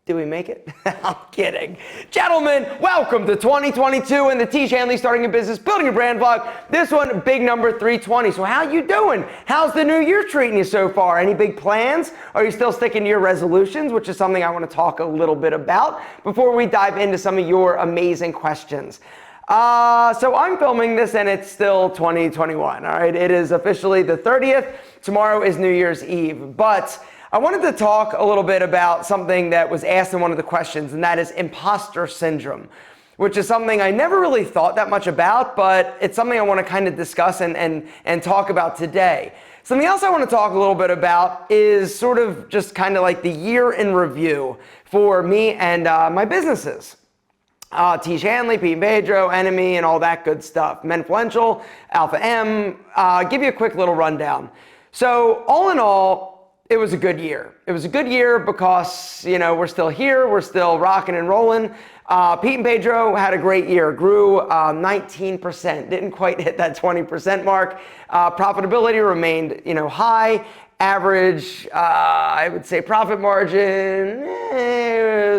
Do we make it? I'm kidding. Gentlemen, welcome to 2022 and the Tiege Hanley Starting a Business, Building a Brand vlog. This one, big number 320. So how you doing? How's the new year treating you so far? Any big plans? Are you still sticking to your resolutions, which is something I want to talk a little bit about before we dive into some of your amazing questions. So I'm filming this and it's still 2021, all right? It is officially the 30th. Tomorrow is New Year's Eve, but I wanted to talk a little bit about something that was asked in one of the questions, and that is Impostor Syndrome, which is something I never really thought that much about, but it's something I want to kind of discuss and talk about today. Something else I want to talk a little bit about is sort of just kind of like the year in review for me and my businesses. Tiege Hanley, Pete and Pedro, Enemy, and all that good stuff. Menfluential, Alpha M. Give you a quick little rundown. So all in all, it was a good year. It was a good year because, you know, we're still here. We're still rocking and rolling. Pete and Pedro had a great year. Grew 19%. Didn't quite hit that 20% mark. Profitability remained, you know, high. Average, I would say profit margin,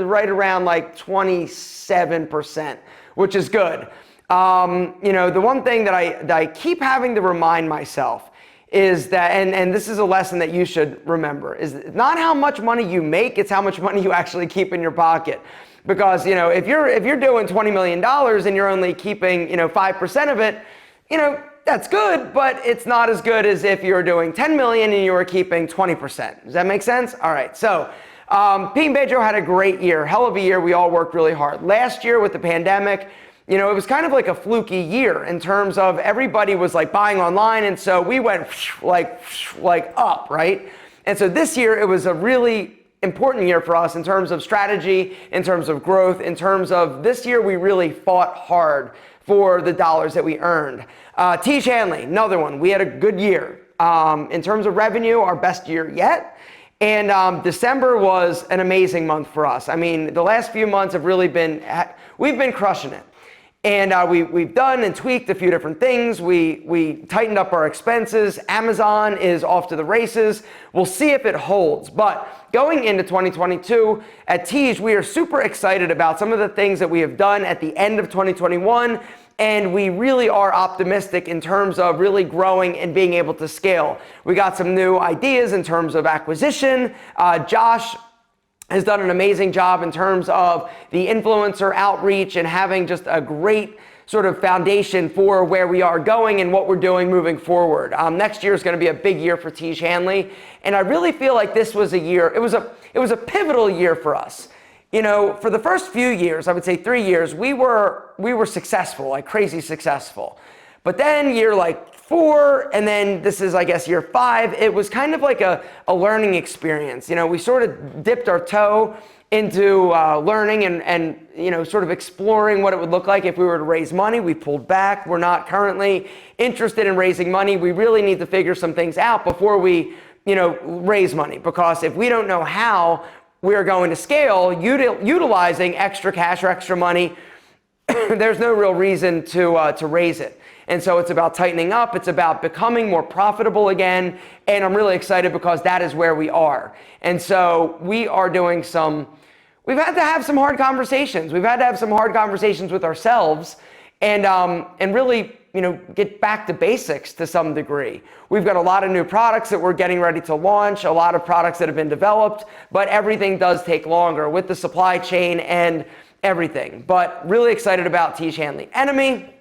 right around like 27%, which is good. You know, the one thing that I keep having to remind myself is that, and this is a lesson that you should remember, is not how much money you make, it's how much money you actually keep in your pocket. Because, you know, if you're doing $20 million and you're only keeping, you know, 5% of it, you know, that's good, but it's not as good as if you're doing 10 million and you were keeping 20%. Does that make sense? All right, so Pete and Pedro had a great year, hell of a year. We all worked really hard. Last year with the pandemic, you know, it was kind of like a fluky year in terms of everybody was like buying online, and so we went like up, right? And so this year it was a really important year for us in terms of strategy, in terms of growth, in terms of this year we really fought hard for the dollars that we earned. Tiege Hanley, another one, we had a good year. In terms of revenue, our best year yet. And December was an amazing month for us. I mean, the last few months have really been, we've been crushing it. And we've done and tweaked a few different things. We tightened up our expenses. Amazon is off to the races. We'll see if it holds. But going into 2022 at Tiege, we are super excited about some of the things that we have done at the end of 2021. And we really are optimistic in terms of really growing and being able to scale. We got some new ideas in terms of acquisition. Josh has done an amazing job in terms of the influencer outreach and having just a great sort of foundation for where we are going and what we're doing moving forward. Next year is going to be a big year for Tiege Hanley, and I really feel like this was a year, it was a pivotal year for us. You know, for the first few years, I would say 3 years, we were successful, like crazy successful. But then year like 4, and then this is, I guess, year 5, it was kind of like a learning experience. You know, we sort of dipped our toe into learning and, you know, sort of exploring what it would look like if we were to raise money. We pulled back. We're not currently interested in raising money. We really need to figure some things out before we, you know, raise money. Because if we don't know how we're going to scale utilizing extra cash or extra money, there's no real reason to raise it. And so it's about tightening up. It's about becoming more profitable again. And I'm really excited because that is where we are. And so we are doing we've had to have some hard conversations. We've had to have some hard conversations with ourselves and really, you know, get back to basics to some degree. We've got a lot of new products that we're getting ready to launch, a lot of products that have been developed, but everything does take longer with the supply chain and everything. But really excited about Tiege Hanley. Enemy.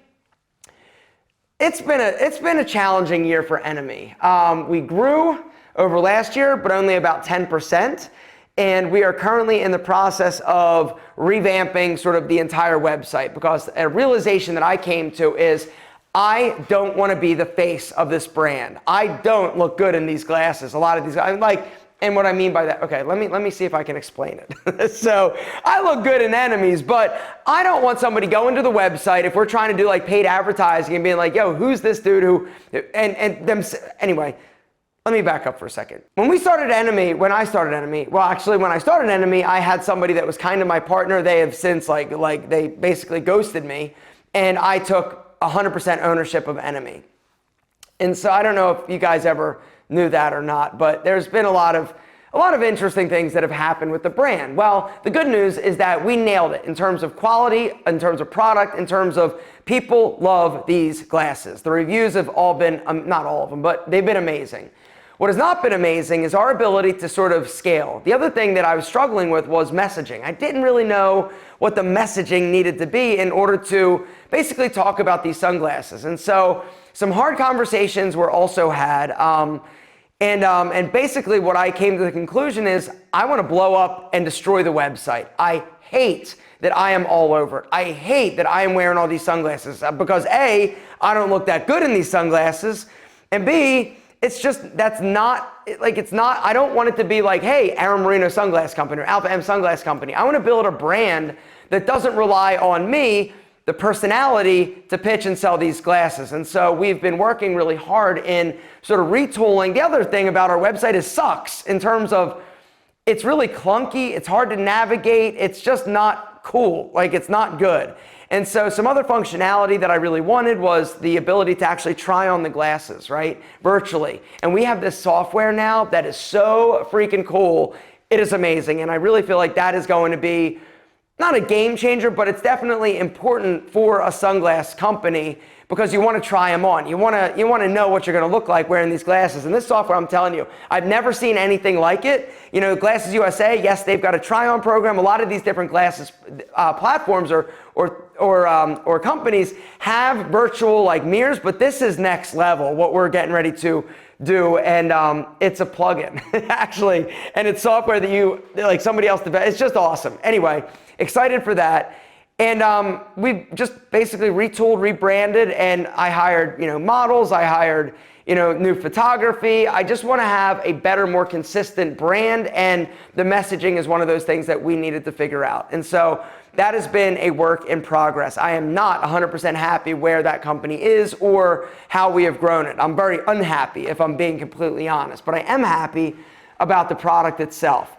It's been a challenging year for Enemy. We grew over last year, but only about 10%. And we are currently in the process of revamping sort of the entire website, because a realization that I came to is I don't want to be the face of this brand. I don't look good in these glasses. A lot of these, I'm like, and what I mean by that, okay, let me see if I can explain it. So I look good in Enemies, but I don't want somebody going to the website if we're trying to do like paid advertising and being like, yo, who's this dude who, and them, anyway, let me back up for a second. When I started Enemy, I had somebody that was kind of my partner. They have since like they basically ghosted me, and I took 100% ownership of Enemy. And so I don't know if you guys ever knew that or not, but there's been a lot of a lot of interesting things that have happened with the brand. Well, the good news is that we nailed it in terms of quality, in terms of product, in terms of people love these glasses. The reviews have all been, not all of them, but they've been amazing. What has not been amazing is our ability to sort of scale. The other thing that I was struggling with was messaging. I didn't really know what the messaging needed to be in order to basically talk about these sunglasses. And so some hard conversations were also had. And basically what I came to the conclusion is I want to blow up and destroy the website. I hate that I am all over it. I hate that I am wearing all these sunglasses because A, I don't look that good in these sunglasses, and B, it's just, that's not, like, it's not, I don't want it to be like, hey, Aaron Marino Sunglass Company or Alpha M Sunglass Company. I want to build a brand that doesn't rely on me, the personality, to pitch and sell these glasses. And so we've been working really hard in sort of retooling. The other thing about our website is sucks in terms of it's really clunky, it's hard to navigate, it's just not cool, like it's not good. And so some other functionality that I really wanted was the ability to actually try on the glasses, right? Virtually. And we have this software now that is so freaking cool. It is amazing. And I really feel like that is going to be not a game changer, but it's definitely important for a sunglass company because you want to try them on. You want to know what you're going to look like wearing these glasses. And this software, I'm telling you, I've never seen anything like it. You know, Glasses USA, yes, they've got a try-on program. A lot of these different glasses platforms or companies have virtual like mirrors, but this is next level, what we're getting ready to do. And it's a plugin actually, and it's software that you, like somebody else developed. It's just awesome. Anyway, excited for that. And we've just basically retooled, rebranded, and I hired, models, I hired, new photography. I just want to have a better, more consistent brand, and the messaging is one of those things that we needed to figure out. And so that has been a work in progress. I am not 100% happy where that company is or how we have grown it. I'm very unhappy, if I'm being completely honest, but I am happy about the product itself.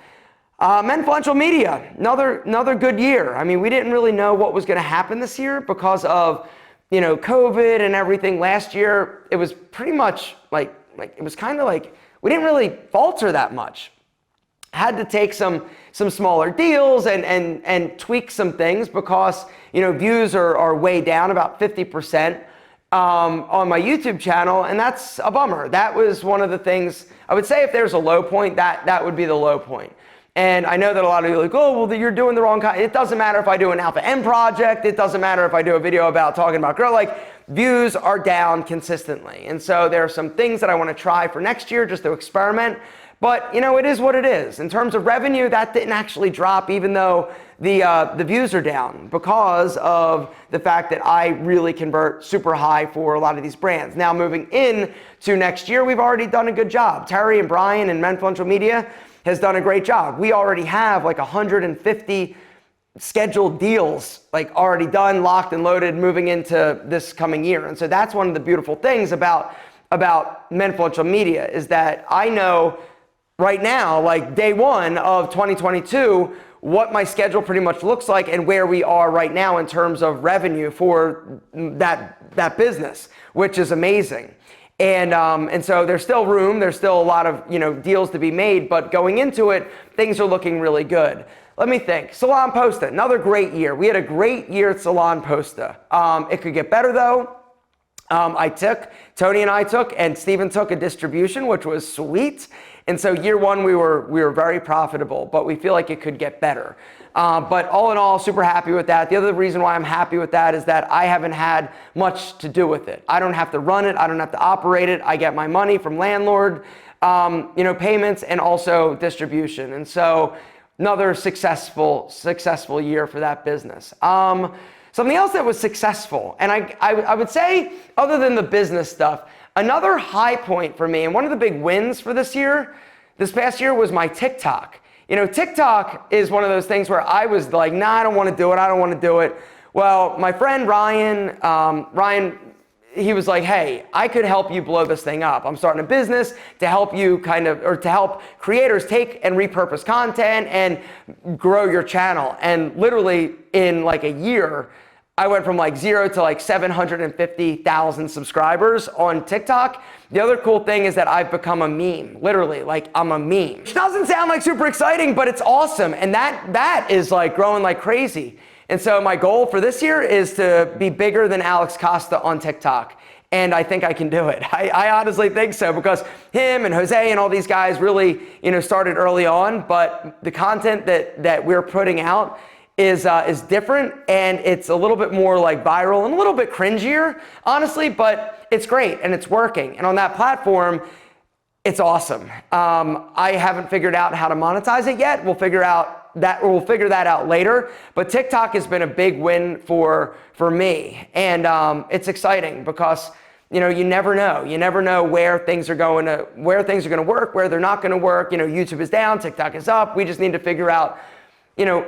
Influential media, another good year. I mean, we didn't really know what was going to happen this year because of, COVID and everything. Last year, it was pretty much like it was kind of like we didn't really falter that much. Had to take some smaller deals and tweak some things because, views are way down about 50% on my YouTube channel, and that's a bummer. That was one of the things I would say if there's a low point, that would be the low point. And I know that a lot of you are like, oh, well, you're doing the wrong kind. It doesn't matter if I do an Alpha M project. It doesn't matter if I do a video about talking about girl. Like, views are down consistently. And so there are some things that I want to try for next year just to experiment. But, it is what it is. In terms of revenue, that didn't actually drop even though the views are down because of the fact that I really convert super high for a lot of these brands. Now, moving in to next year, we've already done a good job. Terry and Brian and Influential Media has done a great job. We already have like 150 scheduled deals, like already done, locked and loaded, moving into this coming year. And so that's one of the beautiful things about Influential Media is that I know right now, like day one of 2022, what my schedule pretty much looks like and where we are right now in terms of revenue for that business, which is amazing. And so there's still room, there's still a lot of, deals to be made, but going into it, things are looking really good. Let me think. Salon Posta, another great year. We had a great year at Salon Posta. It could get better though. Tony and I took, and Steven took a distribution, which was sweet. And so year one, we were very profitable, but we feel like it could get better. But all in all, super happy with that. The other reason why I'm happy with that is that I haven't had much to do with it. I don't have to run it. I don't have to operate it. I get my money from landlord, payments and also distribution. And so another successful year for that business. Something else that was successful, and I would say, other than the business stuff, another high point for me, and one of the big wins for this past year was my TikTok. TikTok is one of those things where I was like, nah, I don't want to do it. Well, my friend Ryan, he was like, hey, I could help you blow this thing up. I'm starting a business to help you to help creators take and repurpose content and grow your channel. And literally in like a year, I went from like 0 to like 750,000 subscribers on TikTok. The other cool thing is that I've become a meme, literally, like I'm a meme. Which doesn't sound like super exciting, but it's awesome. And that is like growing like crazy. And so my goal for this year is to be bigger than Alex Costa on TikTok. And I think I can do it. I honestly think so, because him and Jose and all these guys really, started early on, but the content that we're putting out is different, and it's a little bit more like viral and a little bit cringier, honestly, but it's great and it's working. And on that platform, it's awesome. I haven't figured out how to monetize it yet. We'll figure that out later. But TikTok has been a big win for me, and it's exciting because you never know. You never know where things are going to work, where they're not going to work. YouTube is down, TikTok is up. We just need to figure out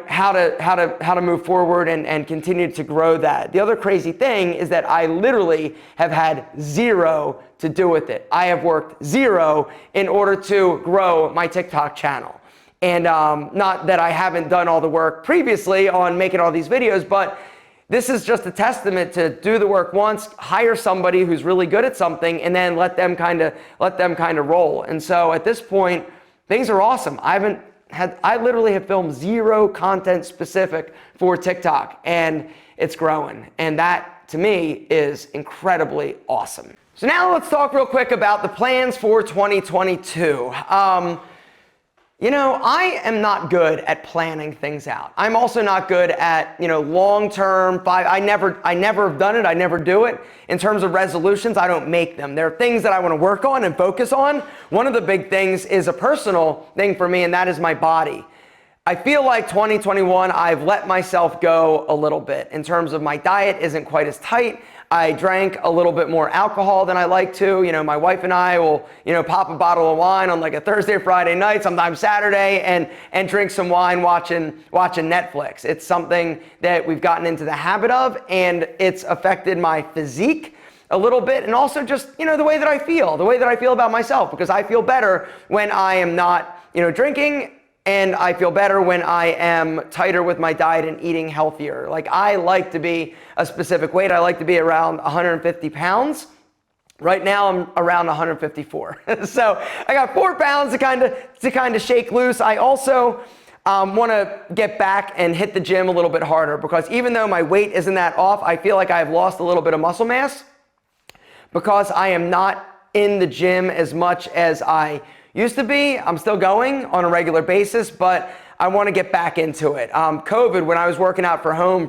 how to move forward and continue to grow that. The other crazy thing is that I literally have had zero to do with it. I have worked zero in order to grow my TikTok channel. And not that I haven't done all the work previously on making all these videos, but this is just a testament to do the work once, hire somebody who's really good at something, and then let them kind of roll. And so at this point, things are awesome. I literally have filmed zero content specific for TikTok, and it's growing. And that, to me, is incredibly awesome. So now let's talk real quick about the plans for 2022. I am not good at planning things out. I'm also not good at, long-term, I never have done it. I never do it. In terms of resolutions, I don't make them. There are things that I want to work on and focus on. One of the big things is a personal thing for me, and that is my body. I feel like 2021, I've let myself go a little bit in terms of my diet isn't quite as tight. I drank a little bit more alcohol than I like to. My wife and I will, pop a bottle of wine on like a Thursday, Friday night, sometimes Saturday, and drink some wine watching Netflix. It's something that we've gotten into the habit of, and it's affected my physique a little bit, and also just, the way that I feel about myself, because I feel better when I am not, drinking. And I feel better when I am tighter with my diet and eating healthier. Like, I like to be a specific weight. I like to be around 150 pounds. Right now I'm around 154. So I got 4 pounds to kind of shake loose. I also want to get back and hit the gym a little bit harder, because even though my weight isn't that off, I feel like I've lost a little bit of muscle mass because I am not in the gym as much as I used to be. I'm still going on a regular basis, but I want to get back into it. COVID, when I was working out from home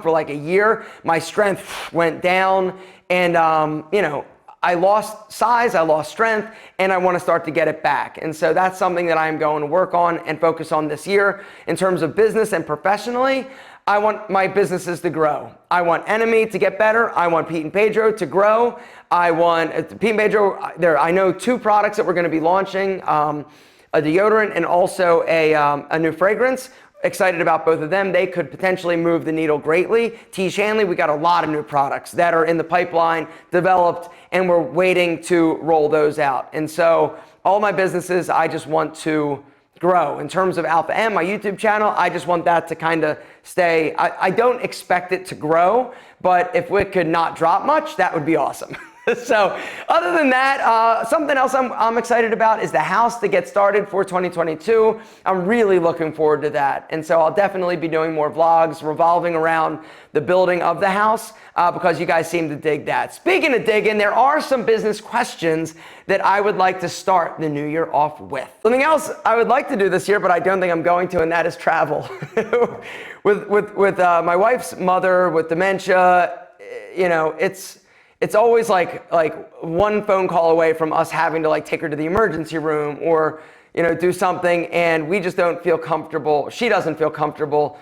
for like a year, my strength went down, and I lost size, I lost strength, and I want to start to get it back. And so that's something that I'm going to work on and focus on this year. In terms of business and professionally, I want my businesses to grow. I want Enemy to get better. I want Pete and Pedro to grow. I want Pete and Pedro, I know 2 products that we're going to be launching, a deodorant and also a new fragrance. Excited about both of them. They could potentially move the needle greatly. Tiege, Hanley, we got a lot of new products that are in the pipeline, developed, and we're waiting to roll those out. And so all my businesses, I just want to grow. In terms of Alpha M, my YouTube channel, I just want that to kind of stay. I don't expect it to grow, but if we could not drop much, that would be awesome. So other than that, something else I'm excited about is the house to get started for 2022. I'm really looking forward to that. And so I'll definitely be doing more vlogs revolving around the building of the house because you guys seem to dig that. Speaking of digging, there are some business questions that I would like to start the new year off with. Something else I would like to do this year, but I don't think I'm going to, and that is travel. with my wife's mother with dementia, it's always like one phone call away from us having to like take her to the emergency room or, do something, and we just don't feel comfortable. She doesn't feel comfortable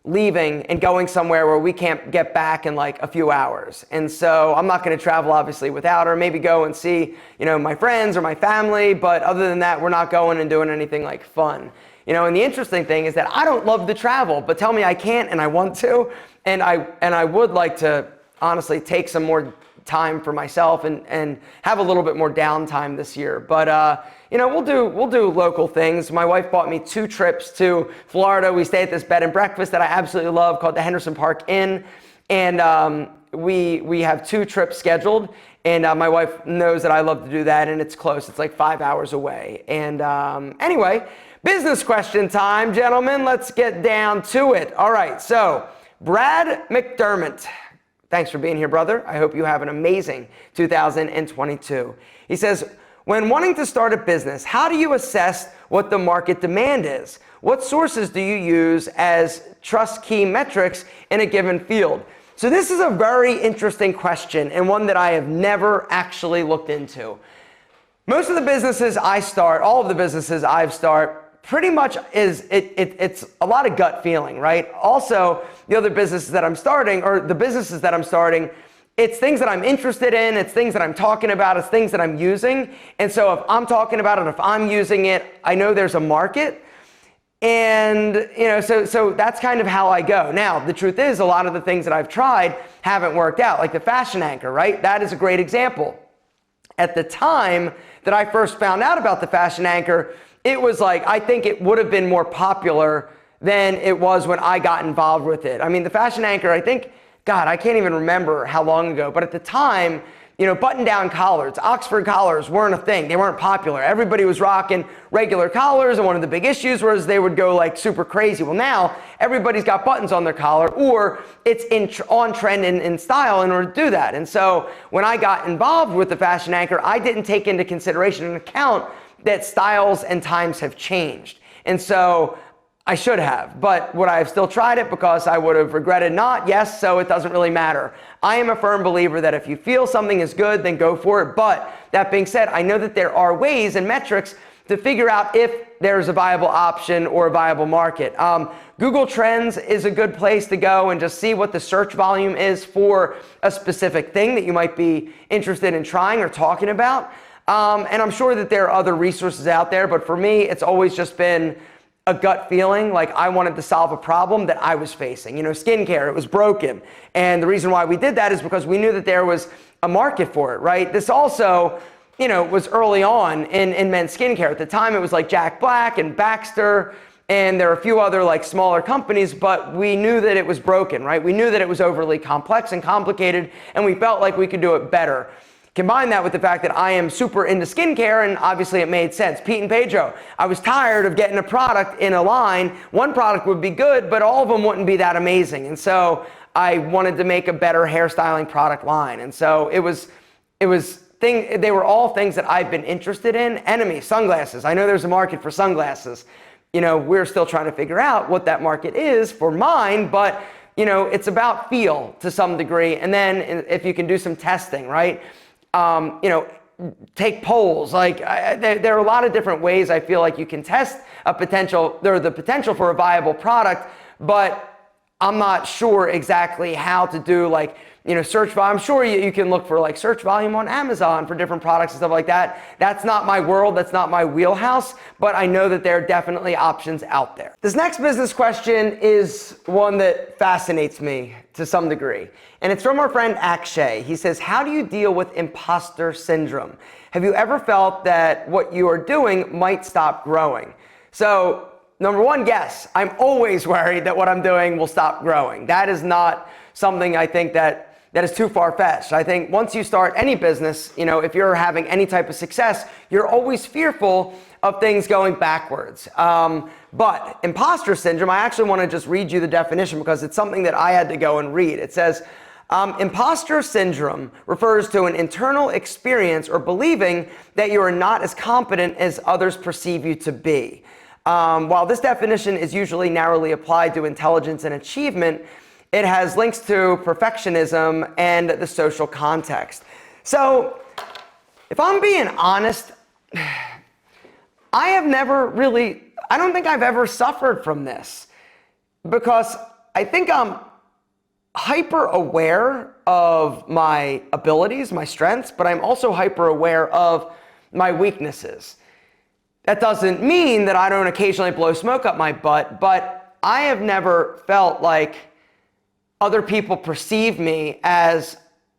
leaving and going somewhere where we can't get back in like a few hours. And so I'm not going to travel obviously without her, maybe go and see, my friends or my family. But other than that, we're not going and doing anything like fun. And the interesting thing is that I don't love to travel, but tell me I can't and I want to. And I would like to honestly take some more time for myself and have a little bit more downtime this year. But we'll do local things. My wife bought me 2 trips to Florida. We stay at this bed and breakfast that I absolutely love called the Henderson Park Inn, and we have 2 trips scheduled. And my wife knows that I love to do that, and it's close. It's like 5 hours away. And anyway, business question time, gentlemen. Let's get down to it. All right, so Brad McDermott. Thanks for being here, brother. I hope you have an amazing 2022. He says, when wanting to start a business, how do you assess what the market demand is? What sources do you use as trust key metrics in a given field? So this is a very interesting question and one that I have never actually looked into. Most of the businesses I start, all of the businesses I've started, pretty much it's a lot of gut feeling, right? Also, the other businesses that I'm starting, or the businesses that I'm starting, it's things that I'm interested in, it's things that I'm talking about, it's things that I'm using. And so if I'm talking about it, if I'm using it, I know there's a market. And, so that's kind of how I go. Now, the truth is, a lot of the things that I've tried haven't worked out, like the fashion anchor, right? That is a great example. At the time that I first found out about the fashion anchor, it was like, I think it would have been more popular than it was when I got involved with it. I mean, the fashion anchor, I think, God, I can't even remember how long ago, but at the time, button-down collars, Oxford collars weren't a thing. They weren't popular. Everybody was rocking regular collars, and one of the big issues was they would go like super crazy. Well, now everybody's got buttons on their collar, or it's on trend in style in order to do that. And so when I got involved with the fashion anchor, I didn't take into consideration and account that styles and times have changed. And so I should have, but would I have still tried it because I would have regretted not? Yes, so it doesn't really matter. I am a firm believer that if you feel something is good, then go for it. But that being said, I know that there are ways and metrics to figure out if there's a viable option or a viable market. Google Trends is a good place to go and just see what the search volume is for a specific thing that you might be interested in trying or talking about. And I'm sure that there are other resources out there, but for me, it's always just been a gut feeling, like I wanted to solve a problem that I was facing. Skincare, it was broken. And the reason why we did that is because we knew that there was a market for it, right? This also, was early on in men's skincare. At the time, it was like Jack Black and Baxter, and there are a few other like smaller companies, but we knew that it was broken, right? We knew that it was overly complex and complicated, and we felt like we could do it better. Combine that with the fact that I am super into skincare, and obviously it made sense. Pete and Pedro, I was tired of getting a product in a line. One product would be good, but all of them wouldn't be that amazing. And so I wanted to make a better hairstyling product line. And so they were all things that I've been interested in. Enemy, sunglasses. I know there's a market for sunglasses. We're still trying to figure out what that market is for mine, but it's about feel to some degree. And then if you can do some testing, right? Take polls. There are a lot of different ways I feel like you can test the potential for a viable product, but I'm not sure exactly how to do search volume. I'm sure you can look for search volume on Amazon for different products and stuff like that. That's not my world. That's not my wheelhouse, but I know that there are definitely options out there. This next business question is one that fascinates me to some degree. And it's from our friend Akshay. He says, how do you deal with imposter syndrome? Have you ever felt that what you are doing might stop growing? So, number one, yes, I'm always worried that what I'm doing will stop growing. That is not something I think that is too far-fetched. I think once you start any business, if you're having any type of success, you're always fearful of things going backwards. But imposter syndrome, I actually want to just read you the definition because it's something that I had to go and read. It says, imposter syndrome refers to an internal experience or believing that you are not as competent as others perceive you to be. While this definition is usually narrowly applied to intelligence and achievement, it has links to perfectionism and the social context. So, if I'm being honest, I don't think I've ever suffered from this because I think I'm hyper aware of my abilities, my strengths, but I'm also hyper aware of my weaknesses. That doesn't mean that I don't occasionally blow smoke up my butt, but I have never felt like other people perceive me as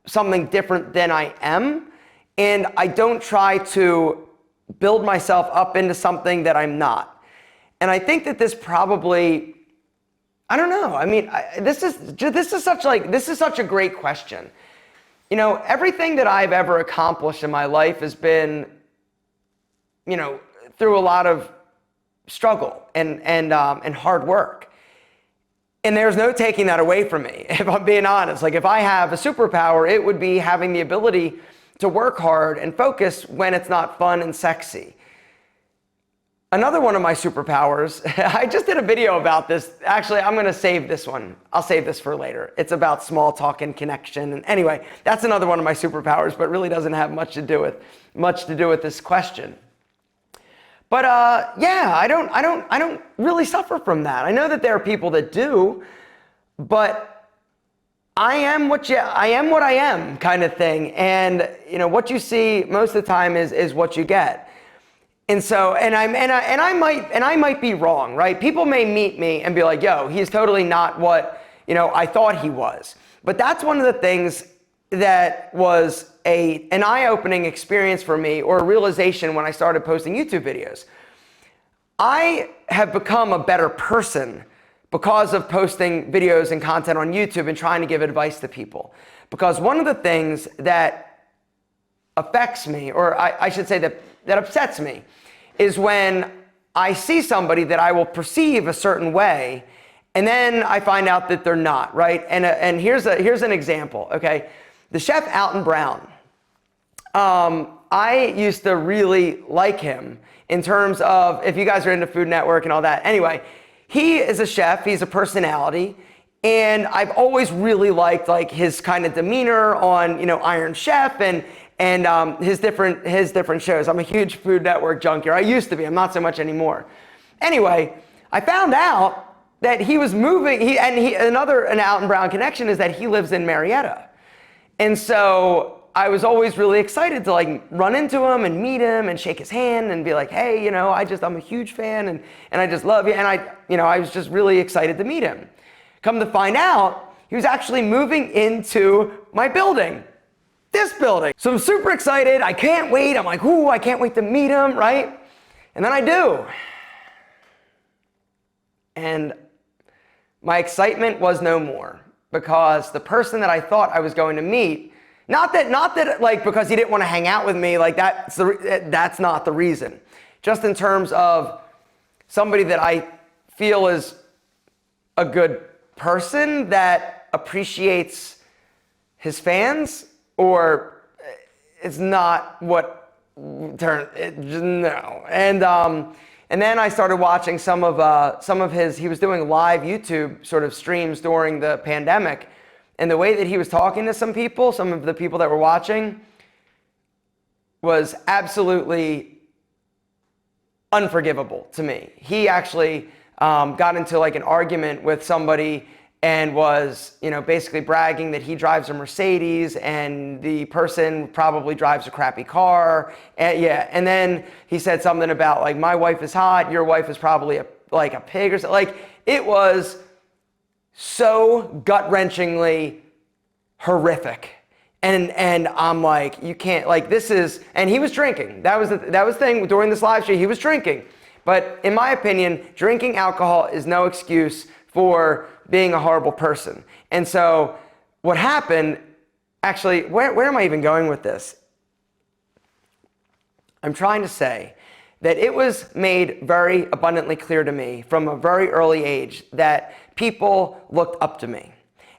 something different than I am, and I don't try to build myself up into something that I'm not. And I think that this probably, I don't know. I mean, this is such a great question. You know, everything that I've ever accomplished in my life has been, you know, through a lot of struggle and hard work. And there's no taking that away from me, if I'm being honest. Like, if I have a superpower, it would be having the ability to work hard and focus when it's not fun and sexy. Another one of my superpowers, I just did a video about this. Actually, I'm gonna save this one. I'll save this for later. It's about small talk and connection. And anyway, that's another one of my superpowers, but really doesn't have much to do with this question. But yeah, I don't really suffer from that. I know that there are people that do, but I am what I am kind of thing. And you know, what you see most of the time is what you get. And so, and I might be wrong, right? People may meet me and be like, yo, he's totally not what, you know, I thought he was. But that's one of the things that was an eye-opening experience for me, or a realization when I started posting YouTube videos. I have become a better person because of posting videos and content on YouTube and trying to give advice to people. Because one of the things that affects me, or I should say that upsets me, is when I see somebody that I will perceive a certain way, and then I find out that they're not, right? And here's an example, okay? The chef Alton Brown, I used to really like him in terms of, if you guys are into Food Network and all that. Anyway, he is a chef, he's a personality, and I've always really liked like his kind of demeanor on, you know, Iron Chef and his different shows. I'm a huge Food Network junkie. I used to be, I'm not so much anymore. Anyway, I found out that he was moving, an Alton Brown connection is that he lives in Marietta. And so I was always really excited to like run into him and meet him and shake his hand and be like, hey, you know, I'm a huge fan and I just love you. And I was just really excited to meet him. Come to find out, he was actually moving into my building. This building. So I'm super excited. I can't wait. I'm like, ooh, I can't wait to meet him, right? And then I do. And my excitement was no more, because the person that I thought I was going to meet, not that like because he didn't want to hang out with me, like that's not the reason. Just in terms of somebody that I feel is a good person that appreciates his fans, or it's not what no. And then I started watching some of his, he was doing live YouTube sort of streams during the pandemic. And the way that he was talking to some people, some of the people that were watching, was absolutely unforgivable to me. He actually got into like an argument with somebody and was, you know, basically bragging that he drives a Mercedes and the person probably drives a crappy car. And yeah, and then he said something about like, my wife is hot, your wife is probably like a pig or something. Like, it was so gut-wrenchingly horrific. And I'm like, you can't, like, this is, and he was drinking. That was the thing during this live stream, he was drinking. But in my opinion, drinking alcohol is no excuse for being a horrible person. And so what happened, actually, where am I even going with this? I'm trying to say that it was made very abundantly clear to me from a very early age that people looked up to me.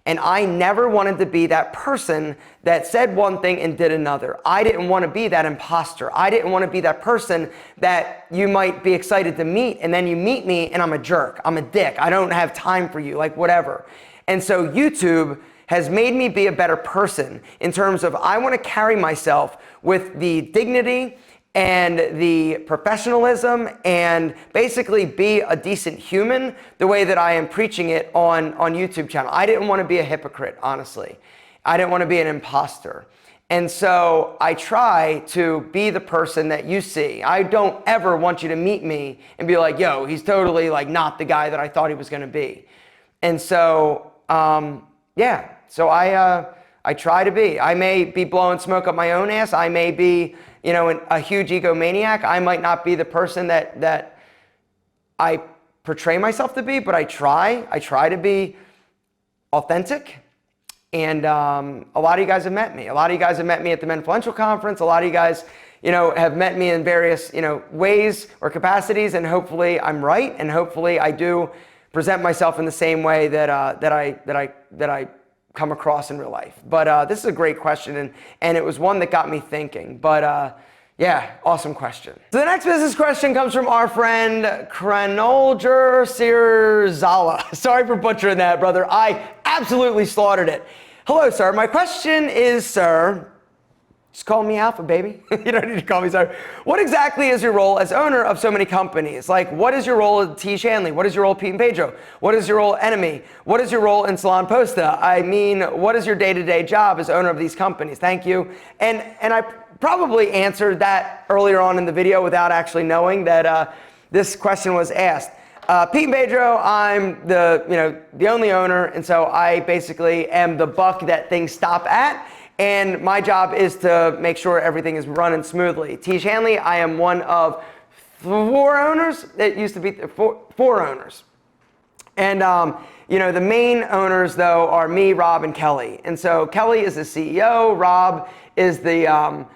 And I never wanted to be that person that said one thing and did another. I didn't want to be that imposter. I didn't want to be that person that you might be excited to meet, and then you meet me and I'm a jerk. I'm a dick. I don't have time for you, like whatever. And so YouTube has made me be a better person in terms of I want to carry myself with the dignity and the professionalism and basically be a decent human the way that I am preaching it on YouTube channel. I didn't want to be a hypocrite, honestly. I didn't want to be an imposter. And so I try to be the person that you see. I don't ever want you to meet me and be like, yo, he's totally like not the guy that I thought he was going to be. And so, yeah, so I try to be. I may be blowing smoke up my own ass. I may be, a huge egomaniac. I might not be the person that I portray myself to be, but I try. I try to be authentic. And a lot of you guys have met me. A lot of you guys have met me at the Menfluential Conference. A lot of you guys, have met me in various, ways or capacities. And hopefully I'm right. And hopefully I do present myself in the same way that I come across in real life. But this is a great question, and it was one that got me thinking. But yeah, awesome question. So the next business question comes from our friend Kranolger Sirzala. Sorry for butchering that, brother. I absolutely slaughtered it. Hello, sir. My question is, sir, just call me Alpha, baby. You don't need to call me sir. What exactly is your role as owner of so many companies? Like, what is your role at Tiege Hanley? What is your role at Pete and Pedro? What is your role at Enemy? What is your role in Salon Posta? I mean, what is your day-to-day job as owner of these companies? Thank you. And I probably answered that earlier on in the video without actually knowing that this question was asked. Pete and Pedro, I'm the only owner, and so I basically am the buck that things stop at. And my job is to make sure everything is running smoothly. Tiege Hanley, I am one of 4 owners. It used to be 4 owners. And the main owners though are me, Rob, and Kelly. And so Kelly is the CEO, Rob is the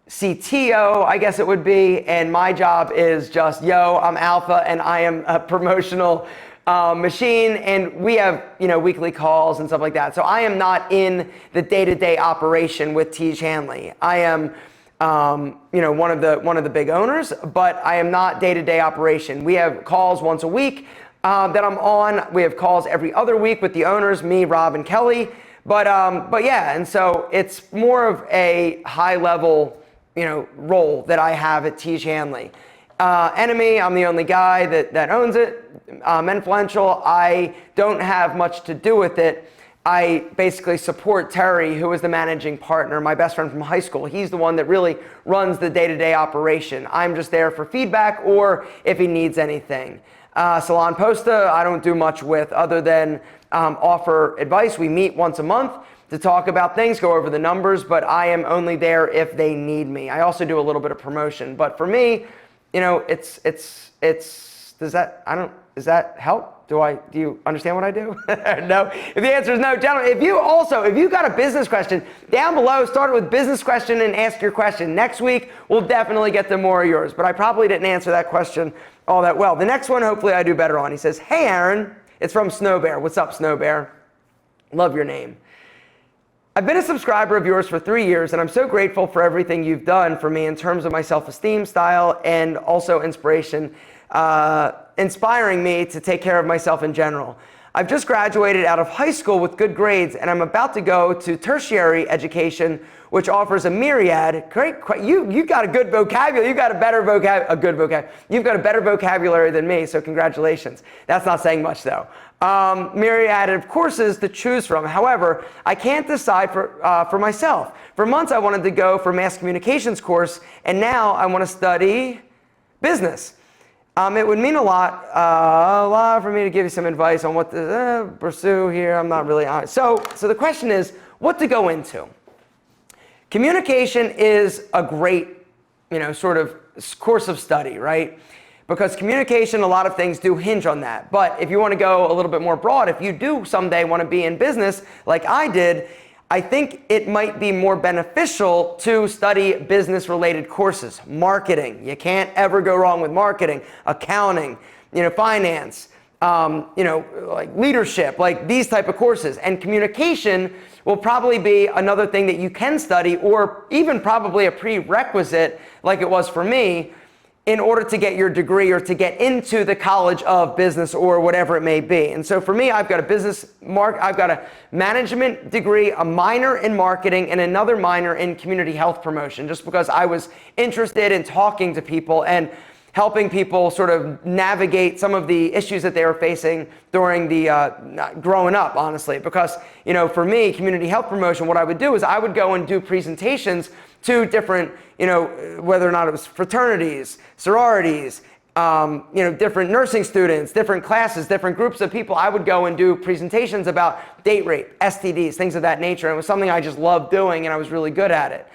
CTO, I guess it would be. And my job is just, I'm Alpha, and I am a promotional machine, and we have weekly calls and stuff like that. So I am not in the day-to-day operation with Tiege Hanley. I am one of the big owners, but I am not day-to-day operation. We have calls once a week that I'm on. We have calls every other week with the owners, me, Rob, and Kelly. But yeah, and so it's more of a high-level role that I have at Tiege Hanley. Enemy, I'm the only guy that owns it. Menfluential, I don't have much to do with it. I basically support Terry, who is the managing partner, my best friend from high school. He's the one that really runs the day-to-day operation. I'm just there for feedback or if he needs anything. Salon Posta, I don't do much with other than offer advice. We meet once a month to talk about things, go over the numbers, but I am only there if they need me. I also do a little bit of promotion, but for me, does that help? Do you understand what I do? No. If the answer is no, gentlemen, if you got a business question, down below, start with business question and ask your question. Next week, we'll definitely get to more of yours, but I probably didn't answer that question all that well. The next one, hopefully I do better on. He says, hey, Aaron, it's from Snow Bear. What's up, Snow Bear? Love your name. I've been a subscriber of yours for 3 years, and I'm so grateful for everything you've done for me in terms of my self-esteem, style, and also inspiration, inspiring me to take care of myself in general. I've just graduated out of high school with good grades, and I'm about to go to tertiary education, which offers a myriad. Great, you got a good vocabulary. You got a better vocabulary. You've got a better vocabulary than me, so congratulations. That's not saying much though. Myriad of courses to choose from. However, I can't decide for myself. For months, I wanted to go for mass communications course, and now I want to study business. It would mean a lot for me to give you some advice on what to pursue here. I'm not really honest. So the question is, what to go into? Communication is a great, sort of course of study, right? Because communication, a lot of things do hinge on that. But if you want to go a little bit more broad, if you do someday want to be in business like I did, I think it might be more beneficial to study business-related courses. Marketing, you can't ever go wrong with marketing. Accounting, finance, like leadership, like these type of courses. And communication will probably be another thing that you can study, or even probably a prerequisite, like it was for me, in order to get your degree or to get into the College of Business or whatever it may be. And so for me, I've got I've got a management degree, a minor in marketing, and another minor in community health promotion, just because I was interested in talking to people and helping people sort of navigate some of the issues that they were facing during the growing up, honestly. Because, for me, community health promotion, what I would do is I would go and do presentations to different, whether or not it was fraternities, sororities, different nursing students, different classes, different groups of people. I would go and do presentations about date rape, STDs, things of that nature. And it was something I just loved doing, and I was really good at it.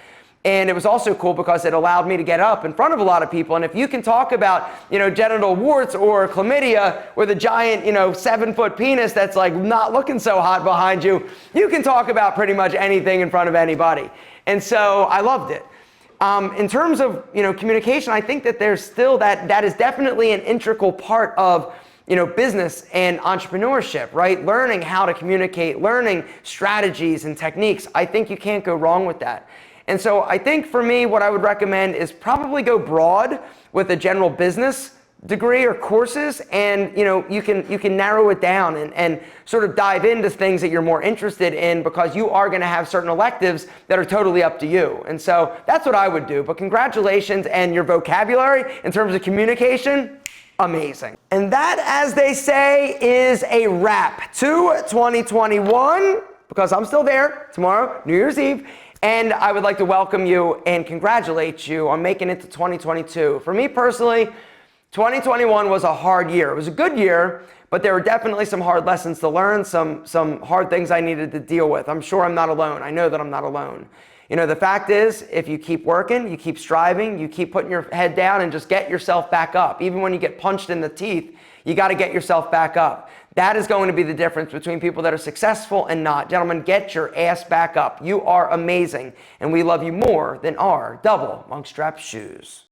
And it was also cool because it allowed me to get up in front of a lot of people. And if you can talk about, genital warts or chlamydia with a giant, 7-foot penis that's like not looking so hot behind you, you can talk about pretty much anything in front of anybody. And so I loved it. In terms of, communication, I think that there's still that is definitely an integral part of, business and entrepreneurship, right? Learning how to communicate, learning strategies and techniques. I think you can't go wrong with that. And so I think for me, what I would recommend is probably go broad with a general business degree or courses, and you can narrow it down and sort of dive into things that you're more interested in, because you are going to have certain electives that are totally up to you. And so that's what I would do. But congratulations, and your vocabulary in terms of communication, amazing. And that, as they say, is a wrap to 2021, because I'm still there tomorrow, New Year's Eve. And I would like to welcome you and congratulate you on making it to 2022. For me personally, 2021 was a hard year. It was a good year, but there were definitely some hard lessons to learn, some hard things I needed to deal with. I'm sure I'm not alone. I know that I'm not alone. The fact is, if you keep working, you keep striving, you keep putting your head down and just get yourself back up. Even when you get punched in the teeth, you got to get yourself back up. That is going to be the difference between people that are successful and not. Gentlemen, get your ass back up. You are amazing, and we love you more than our double monk strap shoes.